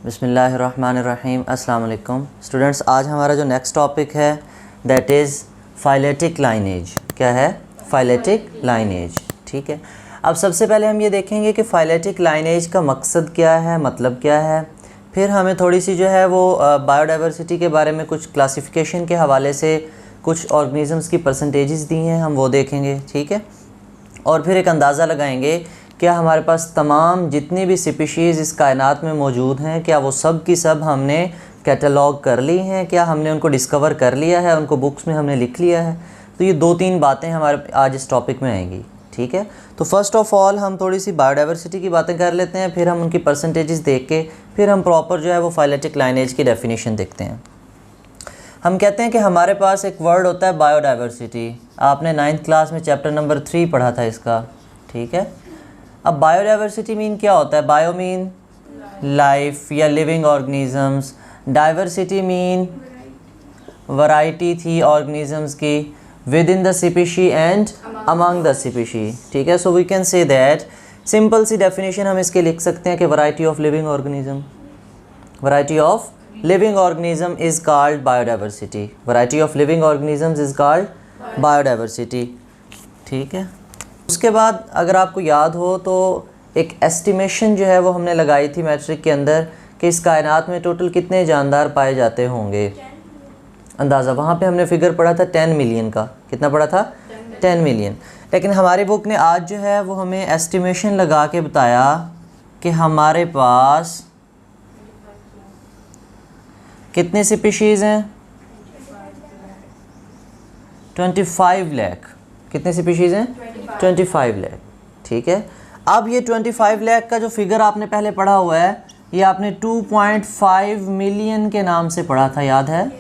बिस्मिल्लाहिर्रहमानिर्रहीम। अस्सलाम वालेकुम स्टूडेंट्स, आज हमारा जो नेक्स्ट टॉपिक है दैट इज़ फाइलेटिक लाइनेज। क्या है? Phyletic lineage. ठीक है, अब सबसे पहले हम ये देखेंगे कि फाइलेटिक लाइनेज का मकसद क्या है, मतलब क्या है। फिर हमें थोड़ी सी जो है वो बायोडाइवर्सिटी के बारे में कुछ क्लासिफिकेशन के हवाले से कुछ ऑर्गेनिज़म्स की परसेंटेजेस दी हैं, हम वो देखेंगे। ठीक है, और फिर एक अंदाज़ा लगाएंगे क्या हमारे पास तमाम जितनी भी स्पीशीज़ इस कायनात में मौजूद हैं, क्या वो सब की सब हमने कैटलॉग कर ली हैं, क्या हमने उनको डिस्कवर कर लिया है, उनको बुक्स में हमने लिख लिया है। तो ये दो तीन बातें हमारे आज इस टॉपिक में आएंगी। ठीक है, तो फ़र्स्ट ऑफ़ ऑल हम थोड़ी सी बायोडाइवर्सिटी की बातें कर लेते हैं, फिर हम उनकी परसेंटेजेस देख के फिर हम प्रॉपर जो है वो फाइलेटिक लाइनेज की डेफिनेशन देखते हैं। हम कहते हैं कि हमारे पास एक वर्ड होता है बायोडाइवर्सिटी। आपने 9th क्लास में चैप्टर नंबर 3 पढ़ा था इसका। ठीक है, अब बायोडाइवर्सिटी मीन क्या होता है? बायो मीन लाइफ या living organisms, diversity mean variety थी ऑर्गेनिजम्स की within the species and among the species. ठीक है, so we can say that simple सी डेफिनेशन हम इसके लिख सकते हैं कि variety of living organism, variety of living organism is called biodiversity. Variety of living organisms is called biodiversity. ठीक है, उसके बाद अगर आपको याद हो तो एक एस्टिमेशन जो है वो हमने लगाई थी मैट्रिक के अंदर कि इस कायनात में टोटल कितने जानदार पाए जाते होंगे। अंदाज़ा वहाँ पे हमने फिगर पढ़ा था 10 मिलियन का। कितना पढ़ा था? 10 मिलियन। लेकिन हमारी बुक ने आज जो है वो हमें एस्टिमेशन लगा के बताया कि हमारे पास कितने स्पीशीज़ हैं? 25 लाख। कितने स्पीशीज़ हैं? 25 लाख। ठीक है, अब ये 25 लाख का जो फिगर आपने पहले पढ़ा हुआ है ये आपने 2.5 मिलियन के नाम से पढ़ा था, याद है?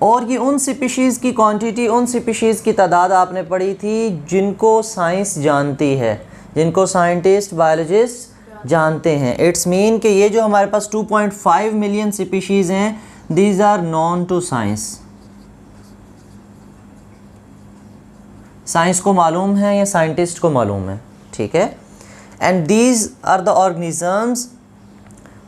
और ये उन स्पीशीज़ की क्वांटिटी, उन स्पीशीज़ की तादाद आपने पढ़ी थी जिनको साइंस जानती है, जिनको साइंटिस्ट बायोलॉजिस्ट जानते हैं। इट्स मीन कि ये जो हमारे पास 2.5 मिलियन स्पीशीज़ हैं these are known to science. Science को मालूम है या साइंटिस्ट को मालूम है। ठीक है, and these are the organisms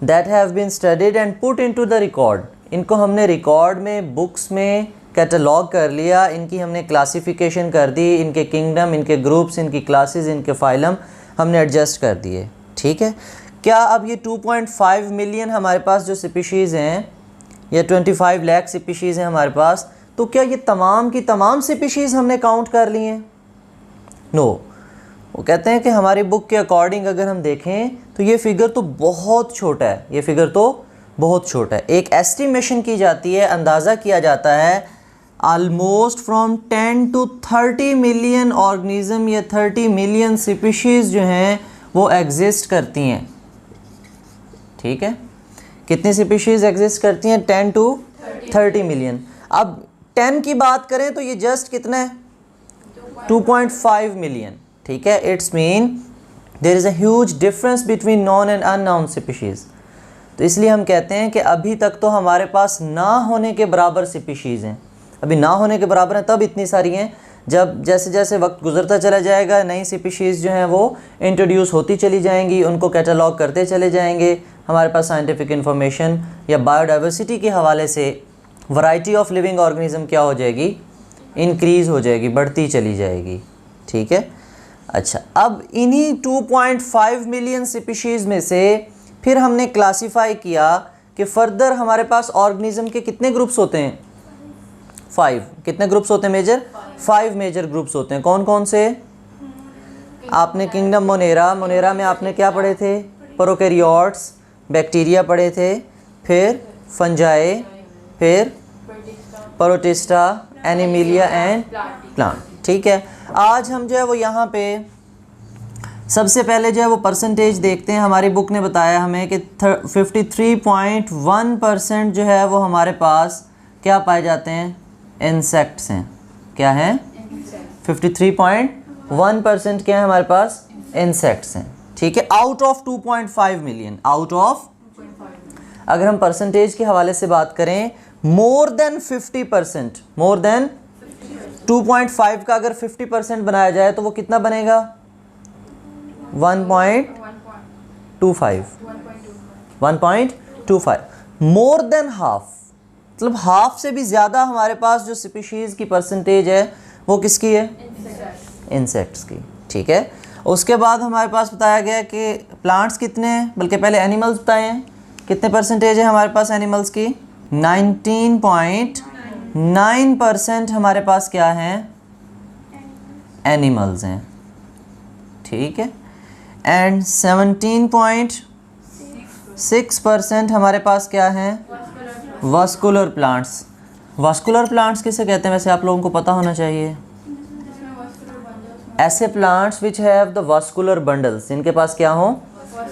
that have been studied and put into the record. इनको हमने रिकॉर्ड में, बुक्स में कैटलॉग कर लिया, इनकी हमने क्लासिफिकेशन कर दी, इनके किंगडम, इनके ग्रुप्स, इनकी क्लासेस, इनके फाइलम हमने एडजस्ट कर दिए। ठीक है, क्या अब ये 2.5 मिलियन हमारे पास जो स्पीशीज़ हैं या 25 लाख स्पीशीज़ हैं हमारे पास, तो क्या ये तमाम की तमाम स्पीशीज़ हमने काउंट कर ली हैं? नो। वो कहते हैं कि हमारी बुक के अकॉर्डिंग अगर हम देखें तो ये फ़िगर तो बहुत छोटा है, ये फ़िगर तो बहुत छोटा है। एक एस्टिमेशन की जाती है, अंदाज़ा किया जाता है almost from 10 to 30 million organism या 30 मिलियन स्पीशीज़ जो हैं वो एग्जिस्ट करती हैं। ठीक है, कितनी स्पीशीज़ एग्जिस्ट करती हैं? 10 to 30 मिलियन। अब 10 की बात करें तो ये जस्ट कितना है? 2.5 मिलियन। ठीक है, it's mean there is a huge difference between known and unknown species. तो इसलिए हम कहते हैं कि अभी तक तो हमारे पास ना होने के बराबर स्पीशीज़ हैं। अभी ना होने के बराबर हैं तब इतनी सारी हैं, जब जैसे जैसे वक्त गुजरता चला जाएगा नई स्पीशीज़ जो हैं वो इंट्रोड्यूस होती चली जाएंगी, उनको कैटलॉग करते चले जाएंगे। हमारे पास साइंटिफिक इंफॉर्मेशन या बायोडाइवर्सिटी के हवाले से वैरायटी ऑफ लिविंग ऑर्गेनिज्म क्या हो जाएगी? इंक्रीज़ हो जाएगी, बढ़ती चली जाएगी। ठीक है, अच्छा, अब इन्हीं 2.5 मिलियन स्पीशीज़ में से फिर हमने क्लासीफाई किया कि फ़र्दर हमारे पास ऑर्गेनिज्म के कितने ग्रुप्स होते हैं? 5। कितने ग्रुप्स होते हैं मेजर? 5 मेजर ग्रुप्स होते हैं। कौन कौन से? आपने किंगडम मोनेरा में आपने क्या पढ़े थे? प्रोकैरियोट्स, बैक्टीरिया पढ़े थे, फिर फंजाई, फिर प्रोटिस्टा, एनिमिलिया एंड प्लांट। ठीक है, आज हम जो है वो यहाँ पे सबसे पहले जो है वो परसेंटेज देखते हैं। हमारी बुक ने बताया हमें कि 53.1% जो है वो हमारे पास क्या पाए जाते हैं? इंसेक्ट्स हैं। क्या हैं? 53.1% क्या है हमारे पास? इंसेक्ट्स हैं। ठीक है, out of 2.5 million, out of, अगर हम परसेंटेज के हवाले से बात करें, मोर देन 50%, मोर देन 2.5 का अगर 50% बनाया जाए तो वो कितना बनेगा? 1.25 मोर देन हाफ, मतलब हाफ से भी ज़्यादा हमारे पास जो स्पीशीज़ की परसेंटेज है वो किसकी है? इंसेक्ट्स की। ठीक है, उसके बाद हमारे पास बताया गया कि प्लांट्स कितने हैं, बल्कि पहले एनिमल्स बताए हैं, कितने परसेंटेज है हमारे पास एनिमल्स की? 19.9% हमारे पास क्या हैं? एनिमल्स हैं। ठीक है, एंड 17.6% हमारे पास क्या हैं? Vascular plants. वास्कुलर प्लांट्स किसे कहते हैं वैसे आप लोगों को पता होना चाहिए। ऐसे plants which have the vascular bundles, जिनके पास क्या हो?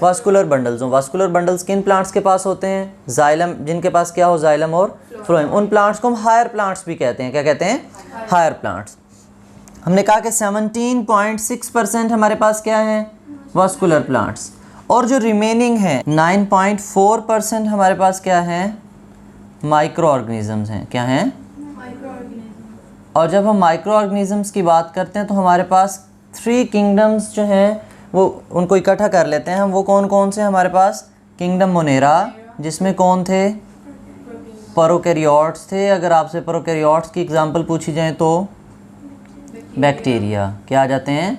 वास्कुलर बंडल्स हो। वास्कुलर बंडल्स किन प्लांट्स के पास होते हैं? जाइलम, जिनके पास क्या हो? जाइलम और फ्लोएम। उन प्लांट्स को हम हायर प्लांट्स भी कहते हैं। क्या कहते हैं? Higher plants. हमने कहा कि 17.6% हमारे पास क्या है? Vascular plants. और जो रिमेनिंग है 9.4% हमारे पास क्या है? माइक्रो ऑर्गेनिजम्स हैं। क्या हैं? और जब हम माइक्रो ऑर्गेनिजम्स की बात करते हैं तो हमारे पास 3 किंगडम्स जो हैं वो उनको इकट्ठा कर लेते हैं हम। वो कौन कौन से हमारे पास? किंगडम मोनेरा, जिसमें कौन थे? प्रोकैरियोट्स थे। अगर आपसे प्रोकैरियोट्स की एग्जांपल पूछी जाए तो बैक्टीरिया। क्या आ जाते हैं?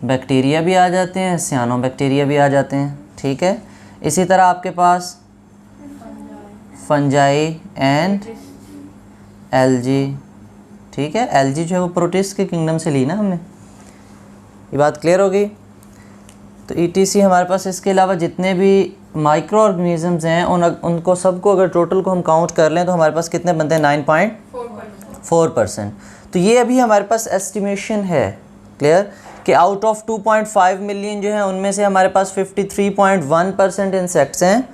बैक्टीरिया भी आ जाते हैं, सियानो बैक्टीरिया भी आ जाते हैं। ठीक है, इसी तरह आपके पास फंजाई एंड एल्गी। ठीक है, एल्गी जो है वो प्रोटिस्ट के किंगडम से ली ना हमने। ये बात क्लियर होगी? तो ETC हमारे पास इसके अलावा जितने भी माइक्रो ऑर्गेनिजम्स हैं उनको सबको अगर टोटल को हम काउंट कर लें तो हमारे पास कितने बनते हैं? 9.4%। तो ये अभी हमारे पास एस्टिमेशन है, क्लियर, कि आउट ऑफ 2.5 मिलियन जो है उनमें से हमारे पास 53.1% इंसेक्ट्स हैं,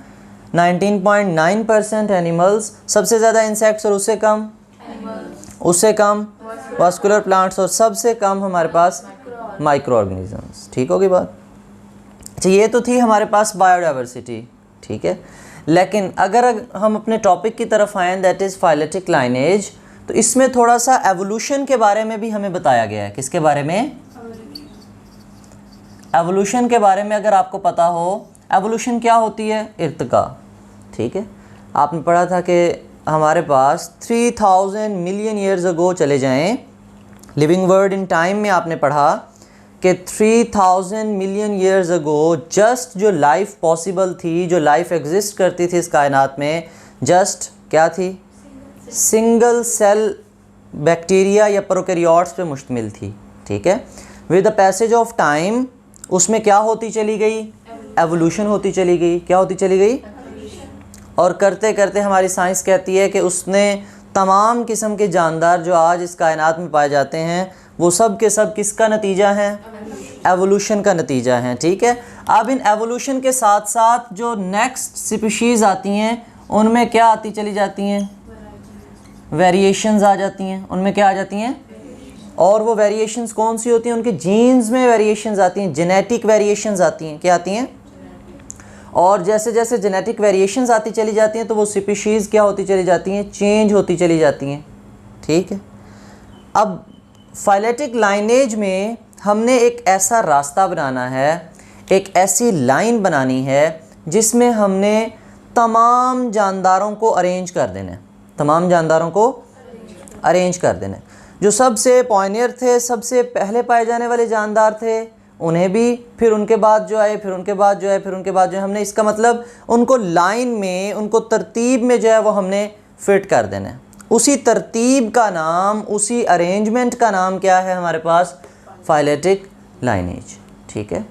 19.9% एनिमल्स, सबसे ज़्यादा इंसेक्ट्स और उससे कम वास्कुलर प्लांट्स और सबसे कम हमारे पास माइक्रो ऑर्गेनिजम्स। ठीक होगी बात? अच्छा, ये तो थी हमारे पास बायोडाइवर्सिटी। ठीक है, लेकिन अगर हम अपने टॉपिक की तरफ आएँ, दैट इज़ फाइलेटिक लाइनेज, तो इसमें थोड़ा सा एवोल्यूशन के बारे में भी हमें बताया गया है। किसके बारे में? एवोल्यूशन के बारे में अगर आपको पता हो, एवोल्यूशन क्या होती है? इर्तिका। ठीक है, आपने पढ़ा था कि हमारे पास 3000 मिलियन ईयर्स अगो चले जाएं, लिविंग वर्ड इन टाइम में आपने पढ़ा कि 3000 मिलियन ईयर्स अगो जस्ट जो लाइफ पॉसिबल थी, जो लाइफ एग्जिस्ट करती थी इस कायनात में, जस्ट क्या थी? सिंगल सेल बैक्टीरिया या प्रोकैरियोट्स पे मुश्तमिल थी। ठीक है, with the passage of time उसमें क्या होती चली गई? एवोल्यूशन होती चली गई। क्या होती चली गई? और करते करते हमारी साइंस कहती है कि उसने तमाम किस्म के जानदार जो आज इस कायनात में पाए जाते हैं वो सब के सब किसका नतीजा है? एवोल्यूशन का नतीजा है। ठीक है, अब इन एवोल्यूशन के साथ साथ जो नेक्स्ट स्पीशीज़ आती हैं उनमें क्या आती चली जाती हैं? वेरिएशंस आ जाती हैं। उनमें क्या आ जाती हैं? और वो वेरिएशंस कौन सी होती हैं? उनके जीन्स में वेरिएशंस आती हैं, जेनेटिक वेरिएशंस आती हैं। क्या आती हैं? और जैसे जैसे जेनेटिक वेरिएशंस आती चली जाती हैं तो वो स्पीशीज़ क्या होती चली जाती हैं? चेंज होती चली जाती हैं। ठीक है, अब फाइलेटिक लाइनेज में हमने एक ऐसा रास्ता बनाना है, एक ऐसी लाइन बनानी है जिसमें हमने तमाम जानदारों को अरेंज कर देना है। तमाम जानदारों को अरेंज कर देना है। जो सबसे पॉइनियर थे, सबसे पहले पाए जाने वाले जानदार थे, उन्हें भी, फिर उनके बाद जो आए, फिर उनके बाद जो आए, फिर उनके बाद जो है, हमने इसका मतलब उनको लाइन में, उनको तरतीब में जो है वो हमने फिट कर देना है। उसी तरतीब का नाम, उसी अरेंजमेंट का नाम क्या है हमारे पास? Phyletic lineage. ठीक है,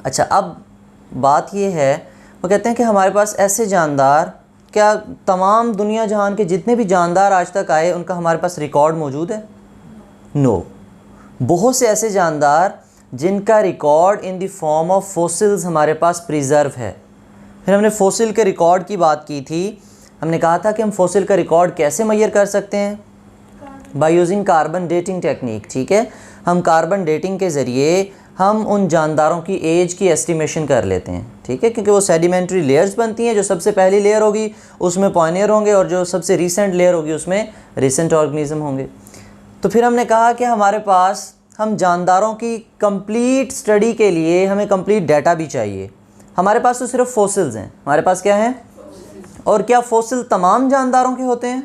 अच्छा, अब बात ये है, वो कहते हैं कि हमारे पास ऐसे जानदार, क्या तमाम दुनिया जहान के जितने भी जानदार आज तक आए उनका हमारे पास रिकॉर्ड मौजूद है? नो। बहुत से ऐसे जानदार जिनका record in the form of fossils हमारे पास प्रिजर्व है। फिर हमने फॉसिल के रिकॉर्ड की बात की थी। हमने कहा था कि हम फॉसिल का रिकॉर्ड कैसे मेजर कर सकते हैं? By using carbon dating technique. ठीक है, हम कार्बन डेटिंग के ज़रिए हम उन जानदारों की एज की एस्टिमेशन कर लेते हैं। ठीक है, क्योंकि वो सेडिमेंट्री लेयर्स बनती हैं। जो सबसे पहली लेयर होगी उसमें पॉइनियर होंगे और जो सबसे रिसेंट लेयर होगी उसमें रिसेंट ऑर्गेनिज्म होंगे। तो फिर हमने कहा कि हमारे पास हम जानदारों की कंप्लीट स्टडी के लिए हमें कंप्लीट डाटा भी चाहिए। हमारे पास तो सिर्फ फॉसिल्स हैं, हमारे पास क्या हैं? और क्या फॉसिल तमाम जानदारों के होते हैं?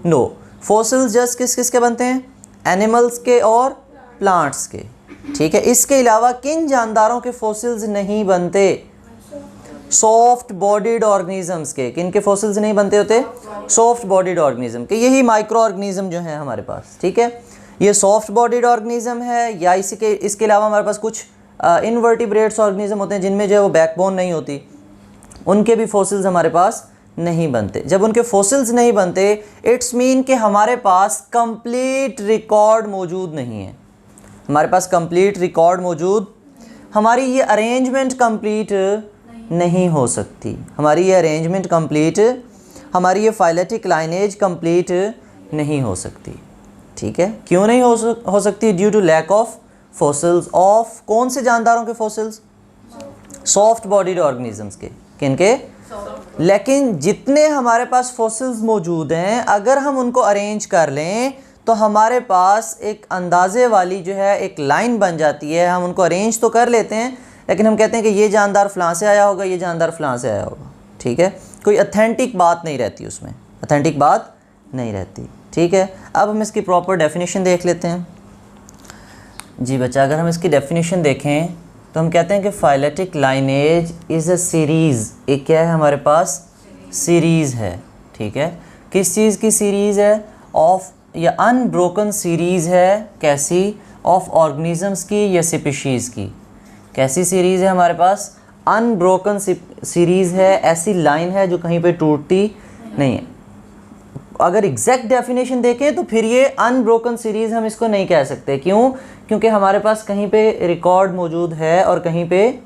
नो, फॉसिल्स जस्ट किस किस के बनते हैं? एनिमल्स के और प्लांट्स के। ठीक है, इसके अलावा किन जानदारों के फॉसिल्स नहीं बनते? सॉफ्ट बॉडीड ऑर्गेनिजम्स के। किन के फॉसिल्स नहीं बनते होते? सॉफ्ट बॉडीड ऑर्गेनिज्म के। यही माइक्रो ऑर्गेनिज्म जो है हमारे पास। ठीक है, ये सॉफ्ट बॉडीड ऑर्गेनिज्म है, या इसके अलावा हमारे पास कुछ इनवर्टिब्रेट्स ऑर्गेनिज्म होते हैं जिनमें जो है वो बैकबोन नहीं होती, उनके भी फॉसिल्स हमारे पास नहीं बनते। जब उनके फॉसिल्स नहीं बनते, इट्स मीन कि हमारे पास कंप्लीट रिकॉर्ड मौजूद नहीं है। हमारे पास कंप्लीट रिकॉर्ड मौजूद, हमारी ये अरेंजमेंट कंप्लीट नहीं हो सकती, हमारी ये अरेंजमेंट कंप्लीट, हमारी ये फाइलेटिक लाइनेज कंप्लीट नहीं हो सकती। ठीक है, क्यों नहीं हो सकती? Due to lack of fossils of कौन से जानदारों के फॉसिल्स? सॉफ्ट बॉडीड ऑर्गेनिजम्स के। किनके? लेकिन जितने हमारे पास फॉसिल्स मौजूद हैं, अगर हम उनको अरेंज कर लें तो हमारे पास एक अंदाजे वाली जो है एक लाइन बन जाती है। हम उनको अरेंज तो कर लेते हैं, लेकिन हम कहते हैं कि ये जानदार फलां से आया होगा, ये जानदार फलां से आया होगा। ठीक है, कोई अथेंटिक बात नहीं रहती उसमें, अथेंटिक बात नहीं रहती। ठीक है, अब हम इसकी प्रॉपर डेफिनेशन देख लेते हैं। जी बच्चा, अगर हम इसकी डेफिनेशन देखें तो हम कहते हैं कि phyletic lineage is a series. एक क्या है हमारे पास? सीरीज़ है। ठीक है, किस चीज़ की सीरीज़ है? ऑफ या अनब्रोकन सीरीज़ है। कैसी? ऑफ ऑर्गेनिजम्स की या स्पीशीज़ की। कैसी सीरीज़ है हमारे पास? अनब्रोकन सीरीज़ है, ऐसी लाइन है जो कहीं पे टूटती नहीं है। अगर एग्जैक्ट डेफिनेशन देखें तो फिर ये अनब्रोकन सीरीज़ हम इसको नहीं कह सकते। क्यों? क्योंकि हमारे पास कहीं पे रिकॉर्ड मौजूद है और कहीं पे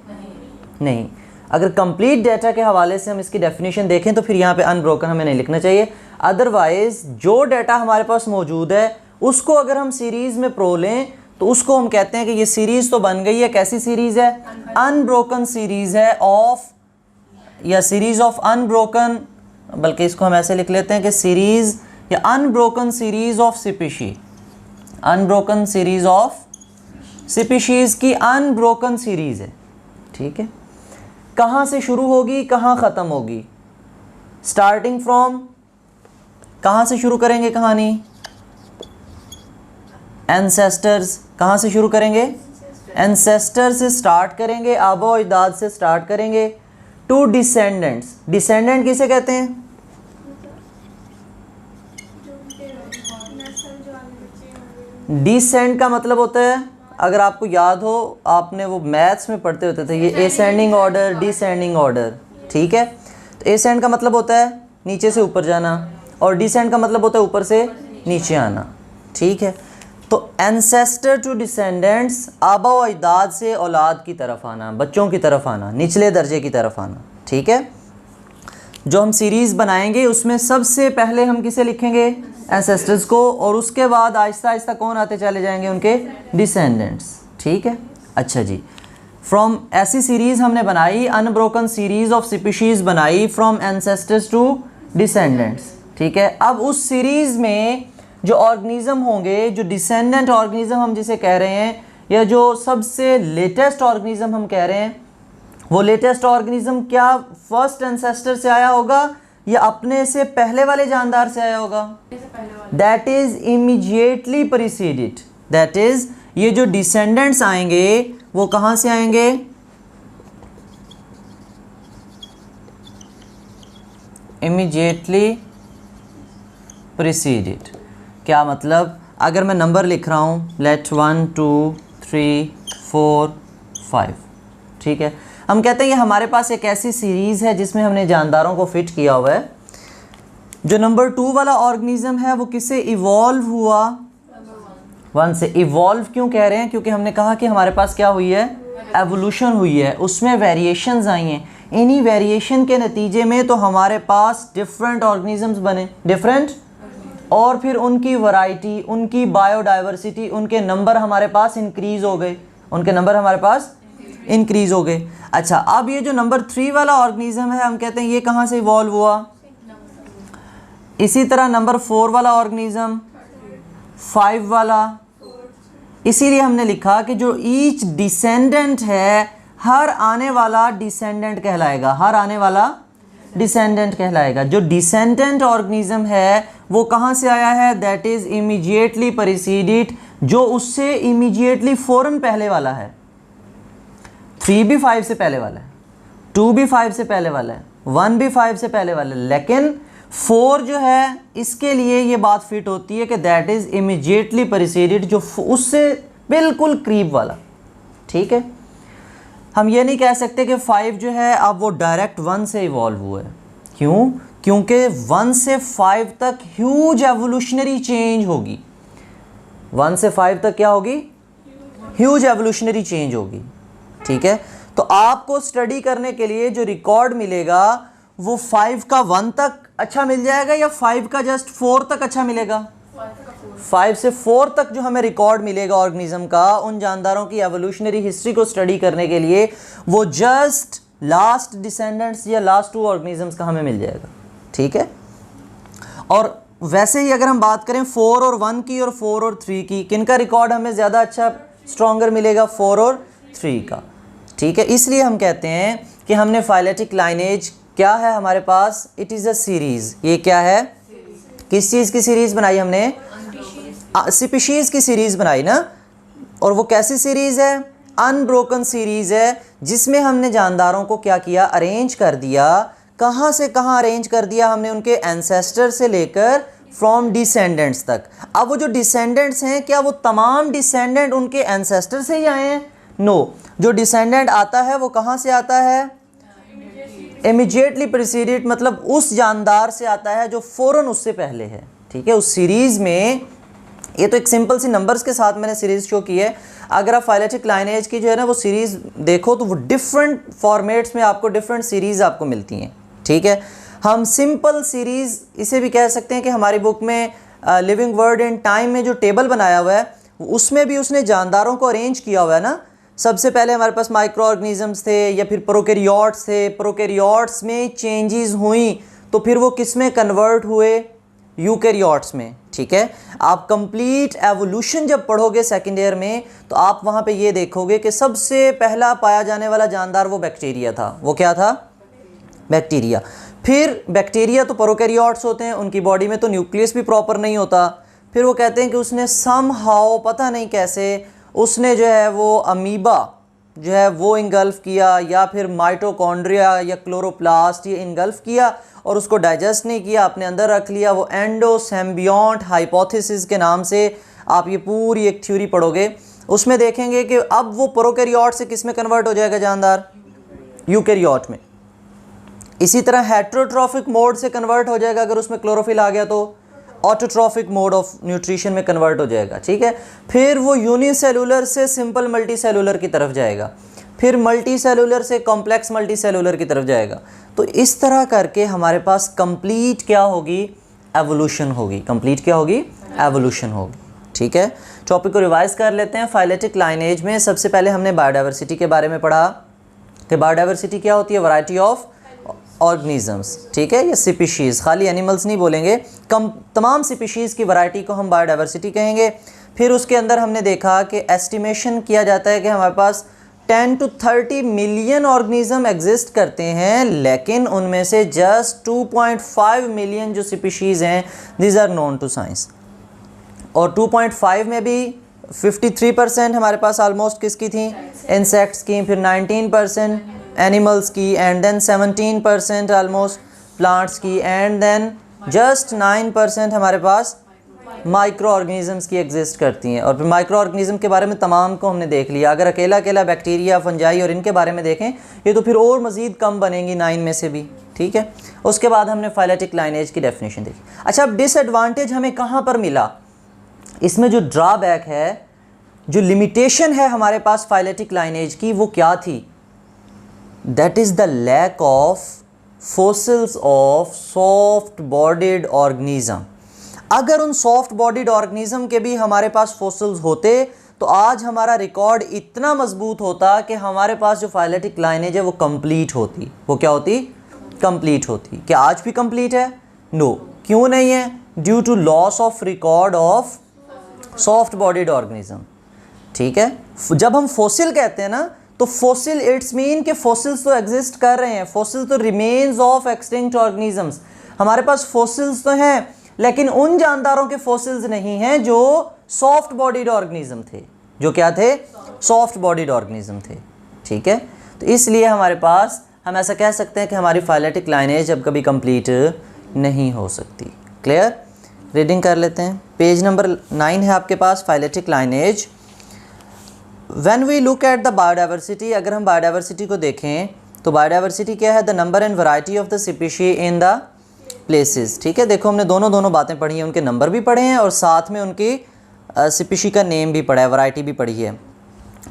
नहीं। अगर कंप्लीट डाटा के हवाले से हम इसकी डेफिनेशन देखें तो फिर यहाँ पे अनब्रोकन हमें नहीं लिखना चाहिए। अदरवाइज़ जो डाटा हमारे पास मौजूद है उसको अगर हम सीरीज़ में प्रो लें तो उसको हम कहते हैं कि ये सीरीज़ तो बन गई है। कैसी सीरीज़ है? अनब्रोकन सीरीज़ है ऑफ, या सीरीज़ ऑफ अनब्रोकन, बल्कि इसको हम ऐसे लिख लेते हैं कि सीरीज़ या unbroken series of species. Unbroken series of species की अनब्रोकन सीरीज़ है। ठीक है, कहाँ से शुरू होगी, कहाँ ख़त्म होगी? स्टार्टिंग फ्रॉम, कहाँ से शुरू करेंगे कहानी? एंसेस्टर्स। कहाँ से शुरू करेंगे? एंसेस्टर से स्टार्ट करेंगे, आबो अजदाद से स्टार्ट करेंगे, टू डिसेंडेंट्स। डिसेंडेंट किसे कहते हैं? डिसेंड का मतलब होता है, अगर आपको याद हो, आपने वो मैथ्स में पढ़ते होते थे, ये असेंडिंग ऑर्डर, डिसेंडिंग ऑर्डर। ठीक है, तो असेंड का मतलब होता है नीचे से ऊपर जाना, और डिसेंड का मतलब होता है ऊपर से नीचे आना। ठीक है, तो एंसेस्टर टू डिसेंडेंट्स, आबा व अजदाद से औलाद की तरफ आना, बच्चों की तरफ आना, निचले दर्जे की तरफ आना। ठीक है, जो हम सीरीज़ बनाएंगे उसमें सबसे पहले हम किसे लिखेंगे? एंसेस्टर्स को, और उसके बाद आहिस्ता आहिस्ता कौन आते चले जाएंगे? उनके डिसेंडेंट्स। ठीक है, अच्छा जी, फ्रॉम ऐसी सीरीज़ हमने बनाई, अनब्रोकन सीरीज़ ऑफ स्पीशीज़ बनाई, फ्रॉम एंसेस्टर्स टू डिसेंडेंट्स। ठीक है, अब उस सीरीज़ में जो ऑर्गेनिज्म होंगे, जो डिसेंडेंट ऑर्गेनिज्म हम जिसे कह रहे हैं, या जो सबसे लेटेस्ट ऑर्गेनिज्म हम कह रहे हैं, वो लेटेस्ट ऑर्गेनिज्म क्या फर्स्ट एंसेस्टर से आया होगा या अपने से पहले वाले जानदार से आया होगा? That is immediately preceded. That is, ये जो डिसेंडेंट्स आएंगे वो कहाँ से आएंगे? Immediately preceded. क्या मतलब? अगर मैं नंबर लिख रहा हूँ, लेट 1 2 3 4 5, ठीक है, हम कहते हैं ये हमारे पास एक ऐसी सीरीज़ है जिसमें हमने जानदारों को फिट किया हुआ है। जो नंबर 2 वाला ऑर्गेनिज्म है वो किससे इवॉल्व हुआ? 1 से। इवॉल्व क्यों कह रहे हैं? क्योंकि हमने कहा कि हमारे पास क्या हुई है? एवोल्यूशन हुई है, उसमें वेरिएशंस आई हैं। इन्हीं वेरिएशन के नतीजे में तो हमारे पास डिफरेंट ऑर्गेनिजम्स बने, डिफरेंट, और फिर उनकी वैरायटी, उनकी बायोडाइवर्सिटी, उनके नंबर हमारे पास इंक्रीज़ हो गए, उनके नंबर हमारे पास इंक्रीज़ हो गए। अच्छा, अब ये जो नंबर 3 वाला ऑर्गेनिज्म है, हम कहते हैं ये कहाँ से इवॉल्व हुआ? इसी तरह नंबर 4 वाला ऑर्गेनिज्म, 5 वाला, इसीलिए हमने लिखा कि जो ईच डिसेंडेंट है, हर आने वाला डिसेंडेंट कहलाएगा, हर आने वाला डिसेंडेंट कहलाएगा। जो डिसेंडेंट ऑर्गेनिज्म है वो कहाँ से आया है? दैट इज इमीडिएटली प्रीसीडेड, जो उससे इमीडिएटली फौरन पहले वाला है। 3 भी 5 से पहले वाला है, 2 भी 5 से पहले वाला है, 1 भी 5 से पहले वाला है, लेकिन 4 जो है इसके लिए ये बात फिट होती है कि दैट इज इमीडिएटली प्रीसीडेड, जो उससे बिल्कुल करीब वाला। ठीक है, हम ये नहीं कह सकते कि 5 जो है अब वो डायरेक्ट 1 से इवॉल्व हुआ है। क्यों? क्योंकि 1 से 5 तक ह्यूज एवोल्यूशनरी चेंज होगी। 1 से 5 तक क्या होगी? ह्यूज एवोल्यूशनरी चेंज होगी। ठीक है, तो आपको स्टडी करने के लिए जो रिकॉर्ड मिलेगा वो 5 का 1 तक अच्छा मिल जाएगा या 5 का जस्ट 4 तक अच्छा मिलेगा? 5 से 4 तक जो हमें रिकॉर्ड मिलेगा ऑर्गेनिज्म का, उन जानदारों की एवोल्यूशनरी हिस्ट्री को स्टडी करने के लिए, वो जस्ट लास्ट डिसेंडेंट्स या लास्ट 2 ऑर्गेनिजम्स का हमें मिल जाएगा। ठीक है, और वैसे ही अगर हम बात करें 4 और 1 की और 4 और 3 की, किनका रिकॉर्ड हमें ज़्यादा अच्छा स्ट्रॉन्गर मिलेगा? 4 और 3 का। ठीक है, इसलिए हम कहते हैं कि हमने फाइलेटिक लाइनेज क्या है हमारे पास? It is a series. ये क्या है? किस चीज़ की सीरीज़ बनाई हमने? स्पीशीज़ की सीरीज़ बनाई ना। और वो कैसी सीरीज़ है? अनब्रोकन सीरीज़ है, जिसमें हमने जानदारों को क्या किया? अरेंज कर दिया। कहाँ से कहाँ अरेंज कर दिया हमने? उनके एंसेस्टर से लेकर फ्रॉम डिसेंडेंट्स तक। अब वो जो डिसेंडेंट्स हैं, क्या वो तमाम डिसेंडेंट उनके एंसेस्टर से ही आए हैं? नो, जो डिसेंडेंट आता है वो कहाँ से आता है? इमीडिएटली प्रीसीडेड, मतलब उस जानदार से आता है जो फ़ौरन उससे पहले है। ठीक है, उस सीरीज़ में, ये तो एक सिंपल सी नंबर्स के साथ मैंने सीरीज़ शो की है। अगर आप फाइलेटिक लाइनेज की जो है ना वो सीरीज़ देखो तो वो डिफरेंट फॉर्मेट्स में आपको डिफरेंट सीरीज़ आपको मिलती हैं। ठीक है, हम सिंपल सीरीज़ इसे भी कह सकते हैं कि हमारी बुक में लिविंग वर्ड इन टाइम में जो टेबल बनाया हुआ है उसमें भी उसने जानदारों को अरेंज किया हुआ है ना। सबसे पहले हमारे पास माइक्रो ऑर्गेनिजम्स थे या फिर प्रोकैरियोट्स थे, प्रोकैरियोट्स में चेंजेस हुई तो फिर वो किस में कन्वर्ट हुए? यूकैरियोट्स में। ठीक है, आप कंप्लीट एवोल्यूशन जब पढ़ोगे सेकेंड ईयर में तो आप वहाँ पे ये देखोगे कि सबसे पहला पाया जाने वाला जानदार वो बैक्टीरिया था। वो क्या था? बैक्टीरिया। फिर बैक्टीरिया तो प्रोकैरियोट्स होते हैं, उनकी बॉडी में तो न्यूक्लियस भी प्रॉपर नहीं होता। फिर वो कहते हैं कि उसने समहाउ, पता नहीं कैसे, उसने जो है वो अमीबा जो है वो इंगल्फ किया, या फिर माइटोकॉन्ड्रिया या क्लोरोप्लास्ट ये इंगल्फ किया और उसको डाइजेस्ट नहीं किया, अपने अंदर रख लिया। वो एंडोसिम्बियोंट हाइपोथेसिस के नाम से आप ये पूरी एक थ्योरी पढ़ोगे, उसमें देखेंगे कि अब वो प्रोकैरियोट से किस में कन्वर्ट हो जाएगा जानदार? यूकैरियोट में। इसी तरह हेटेरोट्रॉफिक मोड से कन्वर्ट हो जाएगा, अगर उसमें क्लोरोफिल आ गया तो ऑटोट्रॉफिक मोड ऑफ न्यूट्रिशन में कन्वर्ट हो जाएगा। ठीक है, फिर वो यूनिसेलुलर से सिंपल मल्टीसेलुलर की तरफ जाएगा, फिर मल्टीसेलुलर से कॉम्प्लेक्स मल्टीसेलुलर की तरफ जाएगा। तो इस तरह करके हमारे पास कंप्लीट क्या होगी? एवोल्यूशन होगी। कंप्लीट क्या होगी? एवोल्यूशन होगी। ठीक है, टॉपिक को रिवाइज कर लेते हैं। फाइलेटिक लाइनेज में सबसे पहले हमने बायोडाइवर्सिटी के बारे में पढ़ा कि बायोडाइवर्सिटी क्या होती है? Variety of organisms. ठीक है, या स्पीशीज़, खाली एनिमल्स नहीं बोलेंगे, तमाम स्पीशीज़ की वैरायटी को हम बायोडाइवर्सिटी कहेंगे। फिर उसके अंदर हमने देखा कि एस्टिमेशन किया जाता है कि हमारे पास 10 to 30 मिलियन ऑर्गेनिज्म एग्जिस्ट करते हैं, लेकिन उनमें से जस्ट 2.5 मिलियन जो स्पीशीज़ हैं these are known to science. और 2.5 में भी 53% हमारे पास ऑलमोस्ट किसकी थी? इंसेक्ट्स की, फिर 19% एनिमल्स की, एंड देन 17% ऑलमोस्ट प्लांट्स की, एंड देन जस्ट 9% हमारे पास माइक्रो ऑर्गेनिजम्स की एग्जिस्ट करती हैं। और फिर माइक्रो ऑर्गेनिज्म के बारे में तमाम को हमने देख लिया। अगर अकेला अकेला बैक्टीरिया, फंजाई और इनके बारे में देखें ये तो फिर और मज़ीद कम बनेंगी 9 में से भी। ठीक है, उसके बाद हमने फाइलेटिक लाइनेज की डेफिनेशन देखी। अच्छा, अब डिसएडवांटेज हमें कहाँ पर मिला? इसमें जो ड्रॉबैक है, जो लिमिटेशन है हमारे पास फाइलेटिक लाइनेज की, वो क्या थी? That is the lack of fossils of soft bodied organism. अगर उन सॉफ्ट बॉडीड ऑर्गेनिज्म के भी हमारे पास फोसिल्स होते तो आज हमारा रिकॉर्ड इतना मजबूत होता कि हमारे पास जो फाइलेटिक लाइनेज है वो कंप्लीट होती। वो क्या होती? कंप्लीट होती। क्या आज भी कंप्लीट है? नो। क्यों नहीं है? Due to loss of record of soft bodied organism. ठीक है। जब हम फॉसिल कहते हैं ना तो फॉसिल इट्स मीन कि फॉसिल्स तो एग्जिस्ट कर रहे हैं, फॉसिल तो रिमेन्स ऑफ एक्सटिंक्ट ऑर्गेनिजम्स। हमारे पास फॉसिल्स तो हैं लेकिन उन जानदारों के फॉसिल्स नहीं हैं जो सॉफ्ट बॉडीड ऑर्गेनिज्म थे, जो क्या थे, सॉफ्ट बॉडीड ऑर्गेनिज्म थे, ठीक है। तो इसलिए हमारे पास हम ऐसा कह सकते हैं कि हमारी फाइलेटिक लाइनेज अब कभी कंप्लीट नहीं हो सकती। क्लियर? रीडिंग कर लेते हैं। पेज नंबर 9 है आपके पास, phyletic lineage. When we look at the biodiversity, अगर हम बायोडाइवर्सिटी को देखें तो बायोडाइवर्सिटी क्या है, the number and variety of the species in the places, ठीक है। देखो हमने दोनों बातें पढ़ी हैं, उनके नंबर भी पढ़े हैं और साथ में उनकी स्पीशी का नेम भी पढ़ा है, वैरायटी भी पढ़ी है।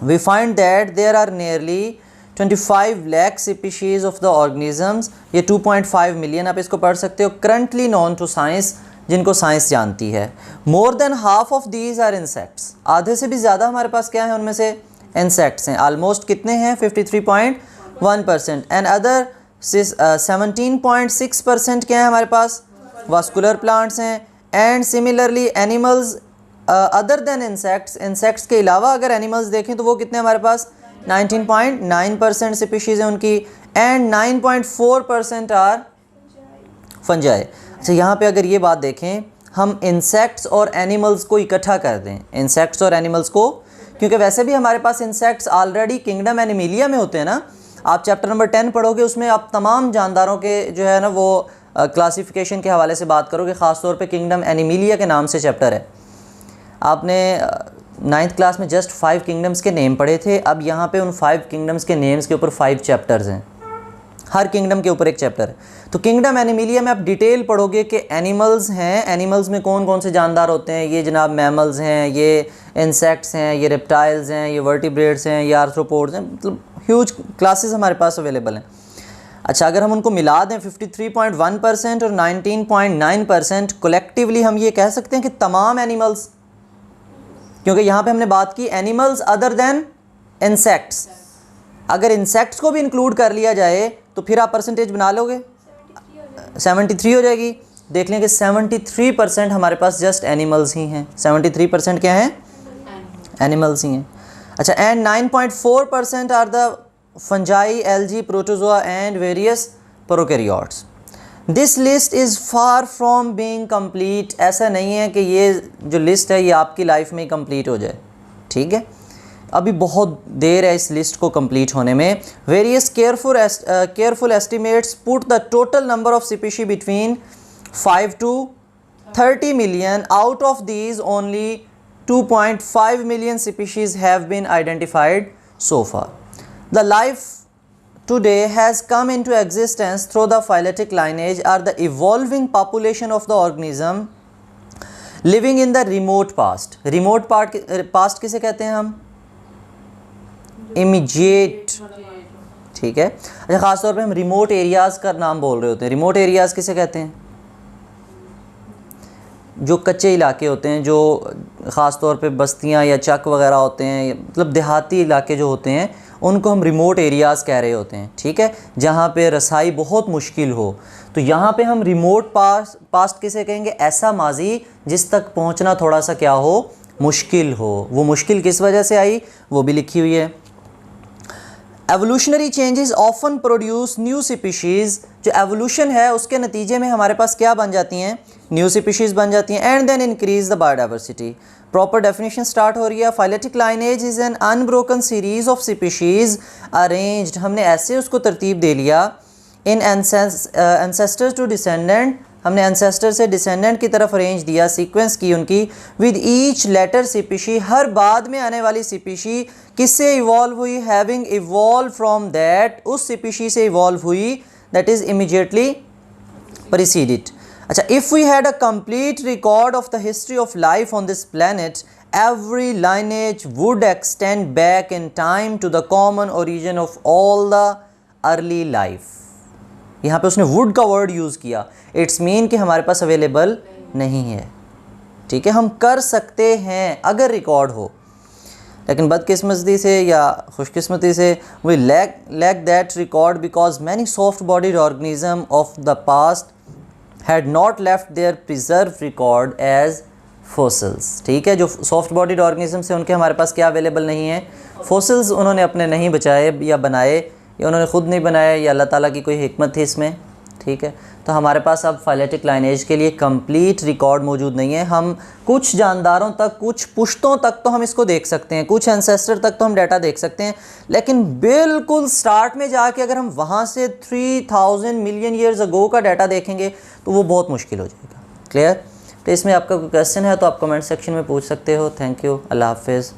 We find that there are nearly 25 lakh species of the organisms, ये 2.5 मिलियन आप इसको पढ़ सकते हो, करंटली नॉन टू साइंस, जिनको साइंस जानती है। More than half of these are insects, आधे से भी ज़्यादा हमारे पास क्या है, उनमें से इंसेक्ट्स हैं। ऑलमोस्ट कितने हैं, 53.1%। एंड अदर 17.6% क्या है हमारे पास, वास्कुलर प्लांट्स हैं। And similarly animals other than insects, insects के अलावा अगर एनिमल्स देखें तो वो कितने हमारे पास 19.9% स्पीशीज़ हैं उनकी। And 9.4% are fungi. अच्छा, यहाँ पे अगर ये बात देखें, हम इंसेक्ट्स और एनिमल्स को इकट्ठा कर दें, इंसेक्ट्स और एनिमल्स को, क्योंकि वैसे भी हमारे पास इंसेक्ट्स ऑलरेडी किंगडम एनिमेलिया में होते हैं ना। आप चैप्टर नंबर 10 पढ़ोगे, उसमें आप तमाम जानदारों के जो है ना वो क्लासिफिकेशन के हवाले से बात करोगे, ख़ासतौर पे किंगडम एनिमेलिया के नाम से चैप्टर है। आपने 9th क्लास में जस्ट 5 किंगडम्स के नेम पढ़े थे, अब यहाँ पे उन 5 किंगडम्स के नेम्स के ऊपर 5 चैप्टर्स हैं, हर किंगडम के ऊपर एक चैप्टर है। तो किंगडम एनिमेलिया में आप डिटेल पढ़ोगे कि एनिमल्स हैं, एनिमल्स में कौन कौन से जानदार होते हैं, ये जनाब मैमल्स हैं, ये इंसेक्ट्स हैं, ये रेप्टाइल्स हैं, ये वर्टिब्रेट्स हैं, ये आर्थ्रोपोड्स हैं, मतलब ह्यूज क्लासेस हमारे पास अवेलेबल हैं। अच्छा, अगर हम उनको मिला दें 53.1% और 19.9%, कलेक्टिवली हम ये कह सकते हैं कि तमाम एनिमल्स, क्योंकि यहाँ पे हमने बात की एनिमल्स अदर देन इंसेक्ट्स, अगर इंसेक्ट्स को भी इंक्लूड कर लिया जाए तो फिर आप परसेंटेज बना लोगे, 73 हो जाएगी। देख लें कि 73% हमारे पास जस्ट एनिमल्स ही हैं, 73% क्या हैं, एनिमल्स ही हैं। अच्छा, and 9.4% are the fungi, algae, protozoa and various prokaryotes. This list is far from being complete, ऐसा नहीं है कि ये जो लिस्ट है ये आपकी लाइफ में ही कंप्लीट हो जाए, ठीक है, अभी बहुत देर है इस लिस्ट को कंप्लीट होने में। Various careful estimates put the total number of species between 5 to 30 million, out of these only 2.5 million species have been identified so far. The life today has come into existence through the phyletic lineage are the evolving population of the organism living in the remote past. Remote past किसे कहते हैं हम, immediate, ठीक है। अच्छा, ख़ासतौर पे हम रिमोट एरियाज़ का नाम बोल रहे होते हैं। रिमोट एरियाज़ किसे कहते हैं, जो कच्चे इलाके होते हैं, जो ख़ास तौर पे बस्तियां या चक वगैरह होते हैं, मतलब देहाती इलाके जो होते हैं उनको हम रिमोट एरियाज़ कह रहे होते हैं, ठीक है, जहाँ पे रसाई बहुत मुश्किल हो। तो यहाँ पे हम रिमोट पास्ट किसे कहेंगे, ऐसा माजी जिस तक पहुँचना थोड़ा सा क्या हो, मुश्किल हो। वो मुश्किल किस वजह से आई वो भी लिखी हुई है। Evolutionary changes often produce new species, जो एवोल्यूशन है उसके नतीजे में हमारे पास क्या बन जाती हैं, न्यू स्पीशीज़ बन जाती हैं। And then increase the biodiversity. Proper definition start हो रही है। Phyletic lineage is an unbroken series of species arranged, हमने ऐसे उसको तरतीब दे लिया, इन एंसेस्टर टू डिसेंडेंट, हमने एंसेस्टर से डिसेंडेंट की तरफ अरेंज दिया, सीक्वेंस की उनकी, विद ईच लेटर स्पीशी, हर बाद में आने वाली स्पीशी किससे इवॉल्व हुई, हैविंग इवॉल्व फ्रॉम दैट, उस स्पीशी से इवॉल्व हुई दैट इज़ इमीडिएटली प्रीसीडेड। अच्छा, if we had a complete record of the history of life on this planet, every lineage would extend back in time to the common origin of all the early life. यहाँ पे उसने would का word use किया, it's mean कि हमारे पास available नहीं है, ठीक है, हम कर सकते हैं अगर रिकॉर्ड हो, लेकिन बदकिस्मती से या खुशकिस्मती से we lack that record because many soft bodied organism of the past had not left their preserve record as fossils, ठीक है। जो सॉफ्ट बॉडीड ऑर्गेनिजम्स हैं उनके हमारे पास क्या अवेलेबल नहीं है, फोसिल्स। उन्होंने अपने नहीं बचाए या बनाए, या उन्होंने ख़ुद नहीं बनाया, या अल्लाह ताला की कोई हिकमत थी इसमें, ठीक है। तो हमारे पास अब फाइलेटिक लाइनेज के लिए कंप्लीट रिकॉर्ड मौजूद नहीं है। हम कुछ जानदारों तक, कुछ पुश्तों तक तो हम इसको देख सकते हैं, कुछ एंसेस्टर तक तो हम डाटा देख सकते हैं, लेकिन बिल्कुल स्टार्ट में जाके अगर हम वहाँ से 3000 मिलियन ईयर्स अगो का डाटा देखेंगे तो वो बहुत मुश्किल हो जाएगा। क्लियर? तो इसमें आपका कोई क्वेश्चन है तो आप कमेंट सेक्शन में पूछ सकते हो। थैंक यू, अल्लाह हाफिज़।